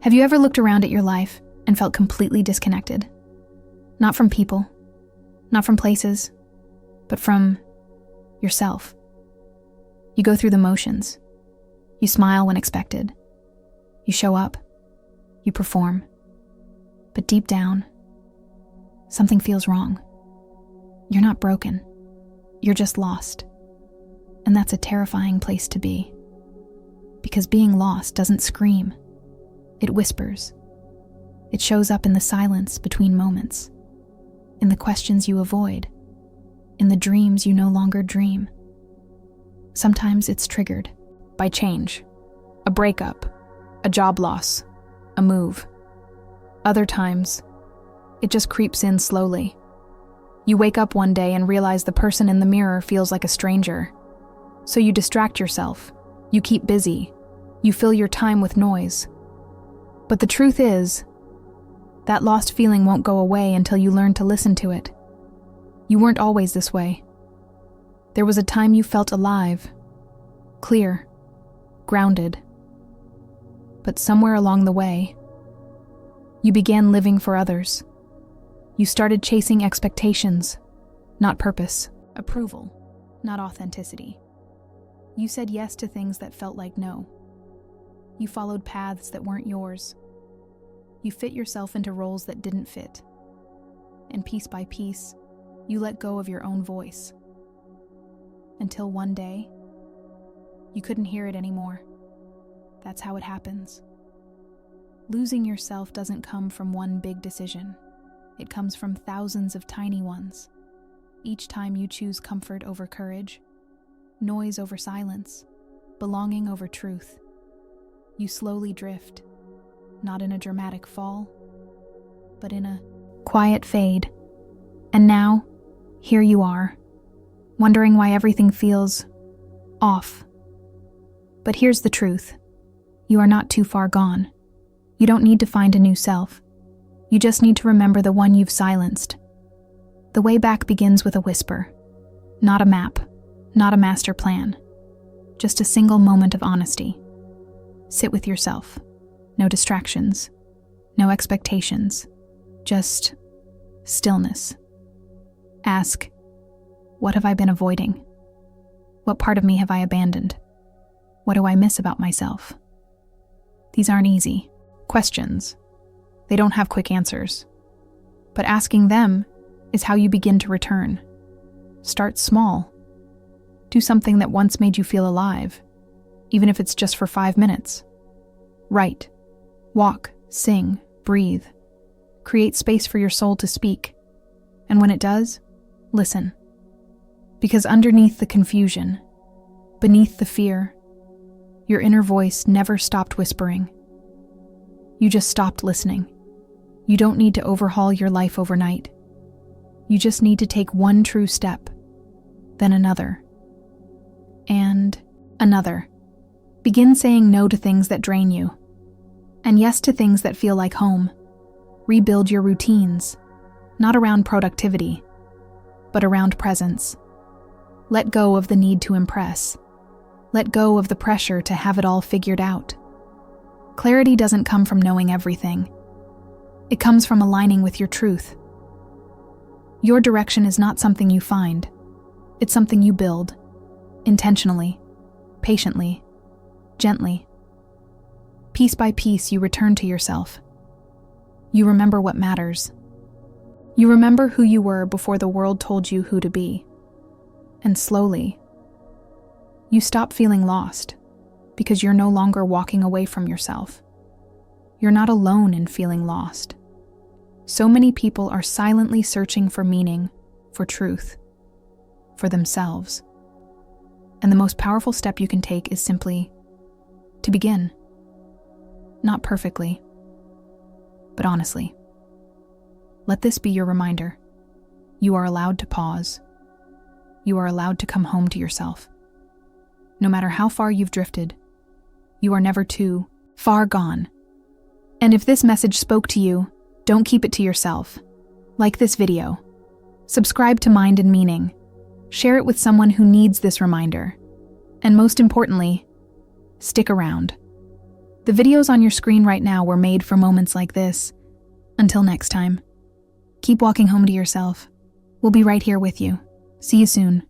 Have you ever looked around at your life and felt completely disconnected? Not from people, not from places, but from yourself. You go through the motions. You smile when expected. You show up. You perform. But deep down, something feels wrong. You're not broken. You're just lost. And that's a terrifying place to be. Because being lost doesn't scream. It whispers. It shows up in the silence between moments, in the questions you avoid, in the dreams you no longer dream. Sometimes it's triggered by change, a breakup, a job loss, a move. Other times, it just creeps in slowly. You wake up one day and realize the person in the mirror feels like a stranger. So you distract yourself, you keep busy, you fill your time with noise. But the truth is, that lost feeling won't go away until you learn to listen to it. You weren't always this way. There was a time you felt alive, clear, grounded. But somewhere along the way, you began living for others. You started chasing expectations, not purpose, approval, not authenticity. You said yes to things that felt like no. You followed paths that weren't yours. You fit yourself into roles that didn't fit. And piece by piece, you let go of your own voice. Until one day, you couldn't hear it anymore. That's how it happens. Losing yourself doesn't come from one big decision. It comes from thousands of tiny ones. Each time you choose comfort over courage, noise over silence, belonging over truth, you slowly drift, not in a dramatic fall, but in a quiet fade. And now, here you are, wondering why everything feels off. But here's the truth. You are not too far gone. You don't need to find a new self. You just need to remember the one you've silenced. The way back begins with a whisper, not a map, not a master plan, just a single moment of honesty. Sit with yourself. No distractions, no expectations, just stillness. Ask, what have I been avoiding? What part of me have I abandoned? What do I miss about myself? These aren't easy questions. They don't have quick answers. But asking them is how you begin to return. Start small. Do something that once made you feel alive, even if it's just for 5 minutes. Write, walk, sing, breathe. Create space for your soul to speak. And when it does, listen. Because underneath the confusion, beneath the fear, your inner voice never stopped whispering. You just stopped listening. You don't need to overhaul your life overnight. You just need to take one true step, then another, and another. Begin saying no to things that drain you, and yes to things that feel like home. Rebuild your routines, not around productivity, but around presence. Let go of the need to impress. Let go of the pressure to have it all figured out. Clarity doesn't come from knowing everything. It comes from aligning with your truth. Your direction is not something you find. It's something you build, intentionally, patiently, gently. Piece by piece, you return to yourself. You remember what matters. You remember who you were before the world told you who to be. And slowly, you stop feeling lost because you're no longer walking away from yourself. You're not alone in feeling lost. So many people are silently searching for meaning, for truth, for themselves. And the most powerful step you can take is simply to begin. Not perfectly, but honestly. Let this be your reminder. You are allowed to pause. You are allowed to come home to yourself. No matter how far you've drifted, you are never too far gone. And if this message spoke to you, don't keep it to yourself. Like this video. Subscribe to Mind and Meaning. Share it with someone who needs this reminder. And most importantly, stick around. The videos on your screen right now were made for moments like this. Until next time, keep walking home to yourself. We'll be right here with you. See you soon.